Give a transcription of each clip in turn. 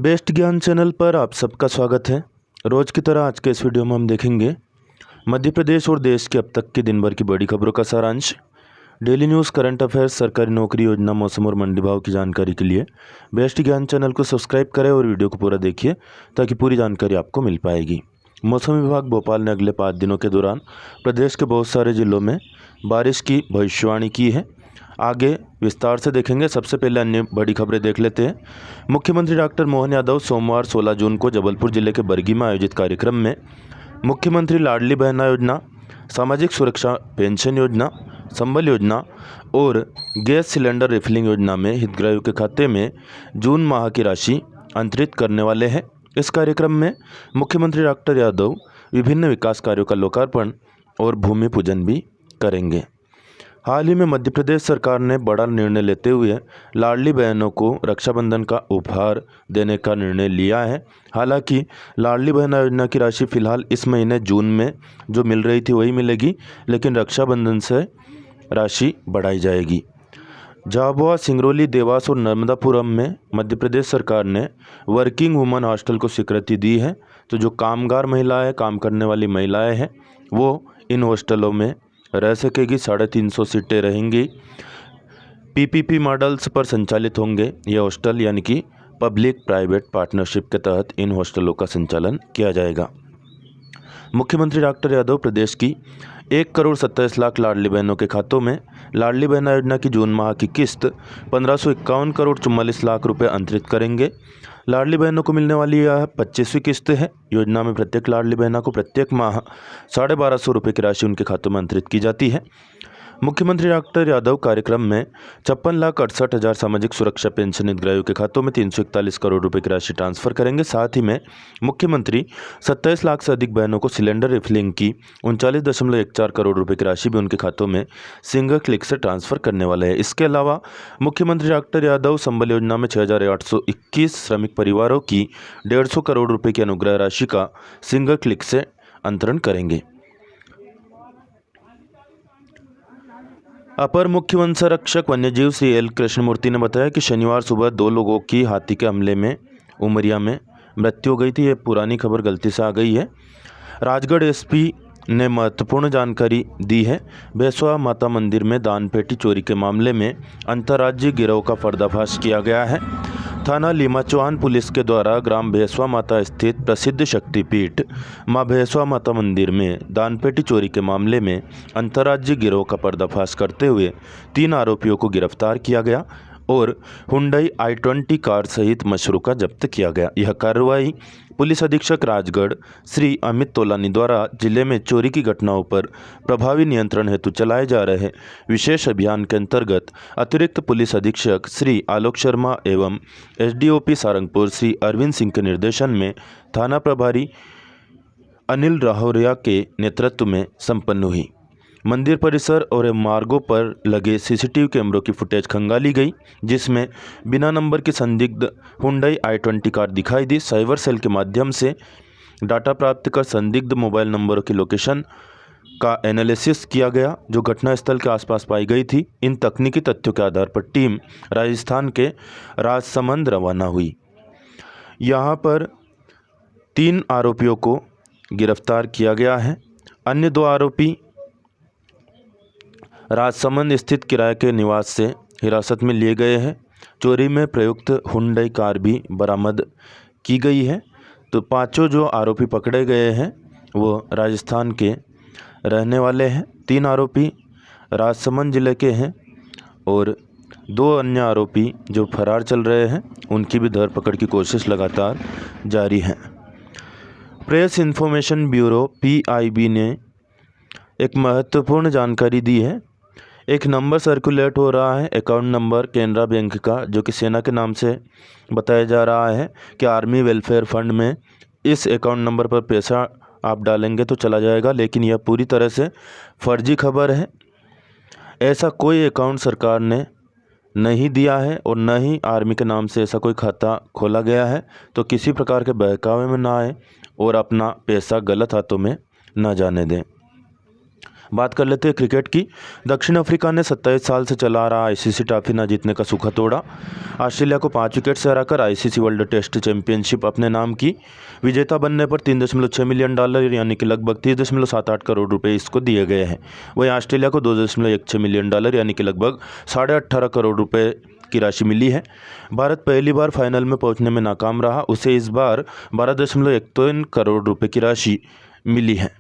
Best ज्ञान channel पर आप सबका स्वागत है। रोज़ की तरह आज के इस वीडियो में हम देखेंगे मध्य प्रदेश और देश के अब तक की दिन भर की बड़ी खबरों का सारांश, डेली न्यूज़, करंट अफेयर्स, सरकारी नौकरी योजना, मौसम और मंडी भाव की जानकारी के लिए बेस्ट ज्ञान चैनल को सब्सक्राइब करें और वीडियो को पूरा देखिए ताकि पूरी जानकारी आपको मिल पाएगी। मौसम विभाग भोपाल ने अगले 5 दिनों के दौरान प्रदेश के बहुत सारे जिलों में बारिश की भविष्यवाणी की है। आगे विस्तार से देखेंगे। सबसे पहले अन्य बड़ी खबरें देख लेते हैं। मुख्यमंत्री डॉक्टर मोहन यादव सोमवार 16 जून को जबलपुर जिले के बरगी में आयोजित कार्यक्रम में मुख्यमंत्री लाडली बहना योजना, सामाजिक सुरक्षा पेंशन योजना, संबल योजना और गैस सिलेंडर रिफिलिंग योजना में हितग्राहियों के खाते में जून माह की राशि अंतरित करने वाले हैं। इस कार्यक्रम में मुख्यमंत्री डॉक्टर यादव विभिन्न विकास कार्यों का लोकार्पण और भूमि पूजन भी करेंगे। हाल ही में मध्य प्रदेश सरकार ने बड़ा निर्णय लेते हुए लाडली बहनों को रक्षाबंधन का उपहार देने का निर्णय लिया है। हालांकि लाडली बहना योजना की राशि फिलहाल इस महीने जून में जो मिल रही थी वही मिलेगी, लेकिन रक्षाबंधन से राशि बढ़ाई जाएगी। झाबुआ, सिंगरौली, देवास और नर्मदापुरम में मध्य प्रदेश सरकार ने वर्किंग वुमन हॉस्टल को स्वीकृति दी है। तो जो कामगार महिलाएं, काम करने वाली महिलाएं हैं, वो इन हॉस्टलों में रह सकेगी। 350 सीटें रहेंगी। पीपीपी मॉडल्स पर संचालित होंगे ये हॉस्टल, यानी कि पब्लिक प्राइवेट पार्टनरशिप के तहत इन हॉस्टलों का संचालन किया जाएगा। मुख्यमंत्री डॉक्टर यादव प्रदेश की 1,27,00,000 लाडली बहनों के खातों में लाडली बहना योजना की जून माह की किस्त 1551,44,00,000 रुपये अंतरित करेंगे। लाडली बहनों को मिलने वाली यह 25वीं किस्त है। योजना में प्रत्येक लाडली बहना को प्रत्येक माह 1,250 रुपये की राशि उनके खातों में अंतरित की जाती है। मुख्यमंत्री डॉक्टर यादव कार्यक्रम में 56,68,000 सामाजिक सुरक्षा पेंशन हितग्राहियों के खातों में 341 करोड़ रुपए की राशि ट्रांसफर करेंगे। साथ ही में मुख्यमंत्री 27 लाख से अधिक बहनों को सिलेंडर रिफिलिंग की 39.14 करोड़ रुपए की राशि भी उनके खातों में सिंगल क्लिक से ट्रांसफर करने वाले हैं। इसके अलावा मुख्यमंत्री डॉक्टर यादव संबल योजना में 6,821 श्रमिक परिवारों की 150 करोड़ रुपये की अनुग्रह राशि का सिंगल क्लिक से अंतरण करेंगे। अपर मुख्य वन संरक्षक वन्यजीव श्री एल कृष्णमूर्ति ने बताया कि शनिवार सुबह 2 लोगों की हाथी के हमले में उमरिया में मृत्यु हो गई थी। ये पुरानी खबर गलती से आ गई है। राजगढ़ एसपी ने महत्वपूर्ण जानकारी दी है। भैंसवा माता मंदिर में दान पेटी चोरी के मामले में अंतर्राज्यीय गिरोह का पर्दाफाश किया गया है। थाना लीमाचौहान पुलिस के द्वारा ग्राम भैंसवा माता स्थित प्रसिद्ध शक्तिपीठ मां भैंसवा माता मंदिर में दानपेटी चोरी के मामले में अंतर्राज्यीय गिरोह का पर्दाफाश करते हुए 3 आरोपियों को गिरफ्तार किया गया और हुंडई i20 कार सहित मशरूका जब्त किया गया। यह कार्रवाई पुलिस अधीक्षक राजगढ़ श्री अमित तोलानी द्वारा जिले में चोरी की घटनाओं पर प्रभावी नियंत्रण हेतु चलाए जा रहे विशेष अभियान के अंतर्गत अतिरिक्त पुलिस अधीक्षक श्री आलोक शर्मा एवं एसडीओपी सारंगपुर श्री अरविंद सिंह के निर्देशन में थाना प्रभारी अनिल राहौरिया के नेतृत्व में संपन्न हुई। मंदिर परिसर और मार्गों पर लगे सीसीटीवी कैमरों की फुटेज खंगाली गई, जिसमें बिना नंबर की संदिग्ध हुंडई i20 कार दिखाई दी। साइबर सेल के माध्यम से डाटा प्राप्त कर संदिग्ध मोबाइल नंबरों की लोकेशन का एनालिसिस किया गया जो घटनास्थल के आसपास पाई गई थी। इन तकनीकी तथ्यों के आधार पर टीम राजस्थान के राजसमंद रवाना हुई। यहाँ पर 3 आरोपियों को गिरफ्तार किया गया है। अन्य 2 आरोपी राजसमंद स्थित किराए के निवास से हिरासत में लिए गए हैं। चोरी में प्रयुक्त हुंडई कार भी बरामद की गई है। तो 5 जो आरोपी पकड़े गए हैं वो राजस्थान के रहने वाले हैं। 3 आरोपी राजसमंद जिले के हैं और 2 अन्य आरोपी जो फरार चल रहे हैं उनकी भी धरपकड़ की कोशिश लगातार जारी है। प्रेस इन्फॉर्मेशन ब्यूरो PIB ने एक महत्वपूर्ण जानकारी दी है। एक नंबर सर्कुलेट हो रहा है, अकाउंट नंबर केनरा बैंक का, जो कि सेना के नाम से बताया जा रहा है कि आर्मी वेलफेयर फंड में इस अकाउंट नंबर पर पैसा आप डालेंगे तो चला जाएगा, लेकिन यह पूरी तरह से फर्जी खबर है। ऐसा कोई अकाउंट सरकार ने नहीं दिया है और न ही आर्मी के नाम से ऐसा कोई खाता खोला गया है। तो किसी प्रकार के बहकावे में ना आए और अपना पैसा गलत हाथों में ना जाने दें। बात कर लेते हैं क्रिकेट की। दक्षिण अफ्रीका ने 27 साल से चला आ रहा आईसीसी ट्रॉफी न जीतने का सूखा तोड़ा। ऑस्ट्रेलिया को 5 विकेट से हराकर आईसीसी वर्ल्ड टेस्ट चैंपियनशिप अपने नाम की। विजेता बनने पर $3.6 मिलियन यानी कि लगभग 30.78 करोड़ रुपए इसको दिए गए हैं। वहीं ऑस्ट्रेलिया को $2.16 मिलियन यानी कि लगभग 18.5 करोड़ रुपए की राशि मिली है। भारत पहली बार फाइनल में पहुंचने में नाकाम रहा, उसे इस बार 12.13 करोड़ रुपए की राशि मिली है।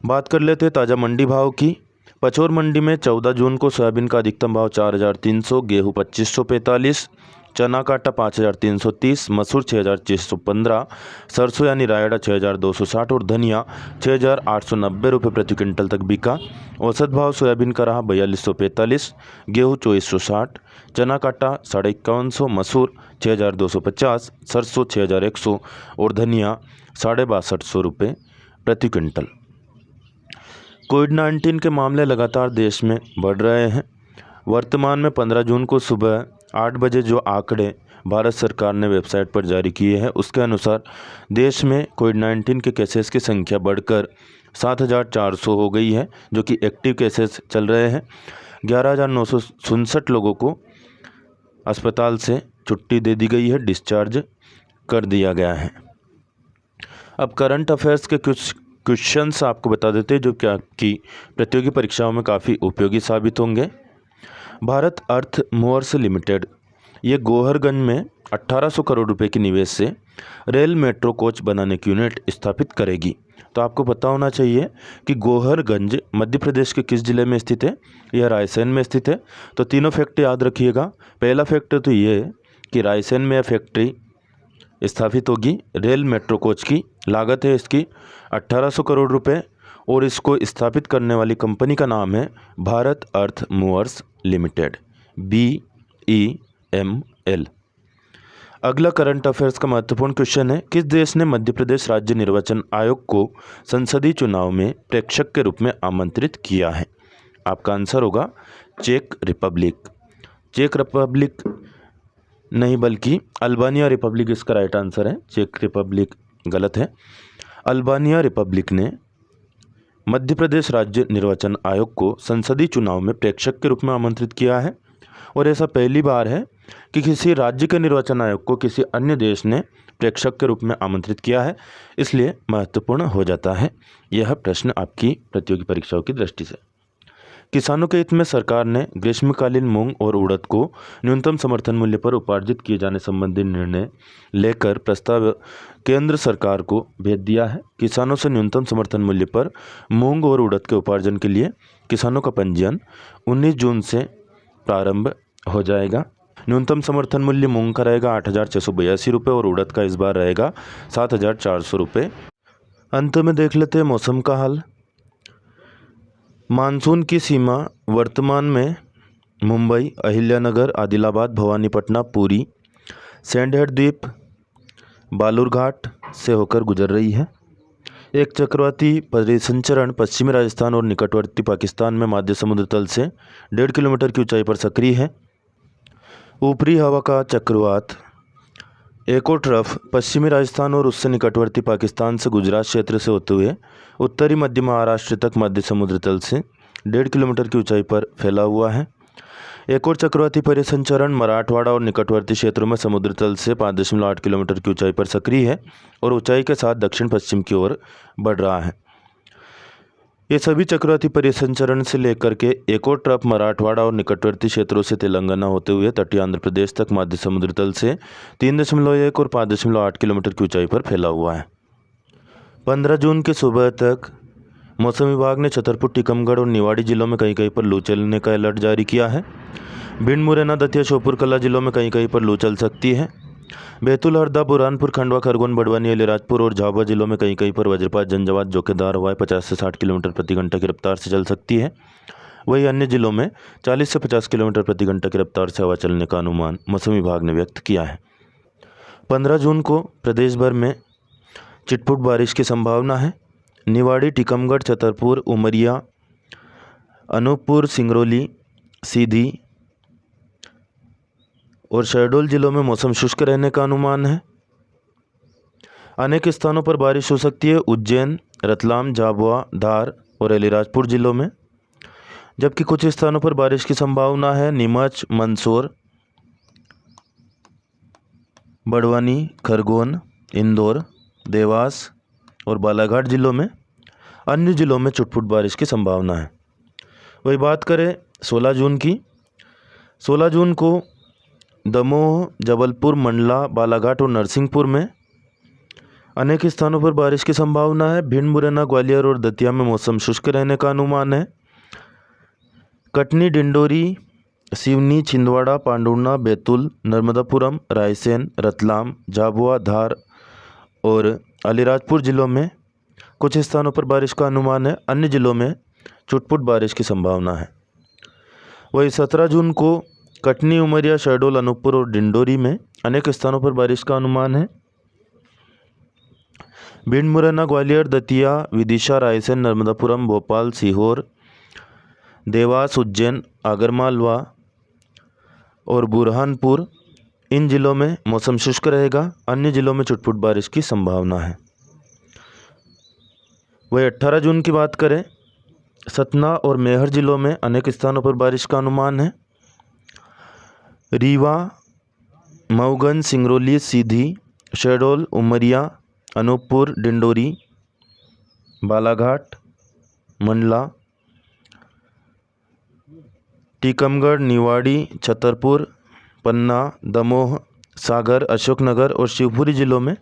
बात कर लेते हैं ताज़ा मंडी भाव की। पचौर मंडी में 14 जून को सोयाबीन का अधिकतम भाव 4,300, गेहूँ 2,545, चना का आटा 5,330, मसूर 6,615, सरसों यानी रायड़ा 6,260 और धनिया 6,890 रुपये प्रति क्विंटल तक बिका। औसत भाव सोयाबीन का रहा 4,245, गेहूँ 2,460, चना का आटा 5,51, मसूर 6,250, सरसों 6,100 और धनिया 6,62 रुपये प्रति क्विंटल। कोविड-19 के मामले लगातार देश में बढ़ रहे हैं। वर्तमान में 15 जून को सुबह 8 बजे जो आंकड़े भारत सरकार ने वेबसाइट पर जारी किए हैं, उसके अनुसार देश में कोविड-19 के केसेस की संख्या बढ़कर 7,400 हो गई है, जो कि एक्टिव केसेस चल रहे हैं। 11,967 लोगों को अस्पताल से छुट्टी दे दी गई है, डिस्चार्ज कर दिया गया है। अब करंट अफेयर्स के कुछ क्वेश्चंस आपको बता देते हैं जो कि प्रतियोगी परीक्षाओं में काफ़ी उपयोगी साबित होंगे। भारत अर्थ मूवर्स लिमिटेड ये गोहरगंज में 1800 करोड़ रुपए के निवेश से रेल मेट्रो कोच बनाने की यूनिट स्थापित करेगी। तो आपको पता होना चाहिए कि गोहरगंज मध्य प्रदेश के किस जिले में स्थित है। यह रायसेन में स्थित है। तो तीनों फैक्ट याद रखिएगा। पहला फैक्ट तो ये है कि रायसेन में यह फैक्ट्री स्थापित होगी। रेल मेट्रो कोच की लागत है इसकी 1800 करोड़ रुपए और इसको स्थापित करने वाली कंपनी का नाम है भारत अर्थ मूवर्स लिमिटेड, BEML। अगला करंट अफेयर्स का महत्वपूर्ण क्वेश्चन है, किस देश ने मध्य प्रदेश राज्य निर्वाचन आयोग को संसदीय चुनाव में प्रेक्षक के रूप में आमंत्रित किया है। आपका आंसर होगा चेक रिपब्लिक। चेक रिपब्लिक नहीं बल्कि अल्बानिया रिपब्लिक इसका राइट आंसर है। चेक रिपब्लिक गलत है। अल्बानिया रिपब्लिक ने मध्य प्रदेश राज्य निर्वाचन आयोग को संसदीय चुनाव में प्रेक्षक के रूप में आमंत्रित किया है और ऐसा पहली बार है कि किसी राज्य के निर्वाचन आयोग को किसी अन्य देश ने प्रेक्षक के रूप में आमंत्रित किया है, इसलिए महत्वपूर्ण हो जाता है यह प्रश्न आपकी प्रतियोगी परीक्षाओं की दृष्टि से। किसानों के हित में सरकार ने ग्रीष्मकालीन मूंग और उड़द को न्यूनतम समर्थन मूल्य पर उपार्जित किए जाने संबंधी निर्णय लेकर प्रस्ताव केंद्र सरकार को भेज दिया है। किसानों से न्यूनतम समर्थन मूल्य पर मूंग और उड़द के उपार्जन के लिए किसानों का पंजीयन 19 जून से प्रारंभ हो जाएगा। न्यूनतम समर्थन मूल्य मूंग का रहेगा 8,682 रुपये और उड़द का इस बार रहेगा 7,400 रुपये। अंत में देख लेते हैं मौसम का हाल। मानसून की सीमा वर्तमान में मुंबई, अहिल्यानगर, आदिलाबाद, भवानीपटना, पुरी, सैंडहेड द्वीप, बालूरघाट से होकर गुजर रही है। एक चक्रवाती परिसंचरण पश्चिमी राजस्थान और निकटवर्ती पाकिस्तान में मध्य समुद्र तल से 1.5 किलोमीटर की ऊंचाई पर सक्रिय है। ऊपरी हवा का चक्रवात एको ट्रफ पश्चिमी राजस्थान और उससे निकटवर्ती पाकिस्तान से गुजरात क्षेत्र से होते हुए उत्तरी मध्य महाराष्ट्र तक मध्य समुद्र तल से 1.5 किलोमीटर की ऊंचाई पर फैला हुआ है। एक और चक्रवाती परिसंचरण मराठवाड़ा और निकटवर्ती क्षेत्रों में समुद्र तल से 5.8 किलोमीटर की ऊंचाई पर सक्रिय है और ऊंचाई के साथ दक्षिण पश्चिम की ओर बढ़ रहा है। ये सभी चक्रवाती परिसंचरण से लेकर के एक और ट्रफ मराठवाड़ा और निकटवर्ती क्षेत्रों से तेलंगाना होते हुए तटीय आंध्र प्रदेश तक मध्य समुद्र तल से 3.1 और 5.8 किलोमीटर की ऊंचाई पर फैला हुआ है। 15 जून की सुबह तक मौसम विभाग ने छतरपुर, टीकमगढ़ और निवाड़ी जिलों में कहीं कहीं पर लू चलने का अलर्ट जारी किया है। भिंड, मुरैना, दतिया, श्योपुर कला जिलों में कहीं कहीं पर लू चल सकती है। बैतूल, हरदा, बुरहानपुर, खंडवा, खरगोन, बड़वानी, अलीराजपुर और झाबुआ जिलों में कहीं कहीं पर वज्रपात, झंझावात, झोंकेदार हवाएं 50 से 60 किलोमीटर प्रति घंटा की रफ्तार से चल सकती है। वहीं अन्य जिलों में 40 से 50 किलोमीटर प्रति घंटा की रफ्तार से हवा चलने का अनुमान मौसम विभाग ने व्यक्त किया है। 15 जून को प्रदेश भर में छिटपुट बारिश की संभावना है। निवाड़ी, टीकमगढ़, छतरपुर, उमरिया, अनूपपुर, सिंगरौली, सीधी और शहडोल जिलों में मौसम शुष्क रहने का अनुमान है। अनेक स्थानों पर बारिश हो सकती है। उज्जैन, रतलाम, झाबुआ, धार, और अलीराजपुर जिलों में, जबकि कुछ स्थानों पर बारिश की संभावना है नीमच, मंदसौर, बड़वानी, खरगोन, इंदौर, देवास और बालाघाट जिलों में। अन्य जिलों में छुटपुट बारिश की संभावना है। वही बात करें 16 जून की, 16 जून को दमोह, जबलपुर, मंडला, बालाघाट और नरसिंहपुर में अनेक स्थानों पर बारिश की संभावना है। भिंड, मुरैना, ग्वालियर और दतिया में मौसम शुष्क रहने का अनुमान है। कटनी, डिंडोरी, सिवनी, छिंदवाड़ा, पांडुर्णा, बैतूल, नर्मदापुरम, रायसेन, रतलाम, झाबुआ, धार और अलीराजपुर जिलों में कुछ स्थानों पर बारिश का अनुमान है। अन्य जिलों में छुटपुट बारिश की संभावना है। वही 17 जून को कटनी, उमरिया, शहडोल, अनूपपुर और डिंडोरी में अनेक स्थानों पर बारिश का अनुमान है। भिंड, मुरैना, ग्वालियर, दतिया, विदिशा, रायसेन, नर्मदापुरम, भोपाल, सीहोर, देवास, उज्जैन, आगरमालवा और बुरहानपुर, इन जिलों में मौसम शुष्क रहेगा। अन्य जिलों में छुटपुट बारिश की संभावना है। वही 18 जून की बात करें, सतना और मैहर जिलों में अनेक स्थानों पर बारिश का अनुमान है। रीवा, मऊगंज, सिंगरौली, सीधी, शहडोल, उमरिया, अनूपपुर, डिंडोरी, बालाघाट, मंडला, टीकमगढ़, निवाड़ी, छतरपुर, पन्ना, दमोह, सागर, अशोकनगर और शिवपुरी जिलों में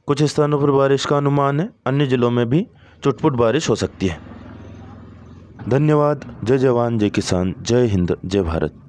कुछ स्थानों पर बारिश का अनुमान है। अन्य जिलों में भी छुटपुट बारिश हो सकती है। धन्यवाद। जय जवान, जय किसान, जय हिंद, जय भारत।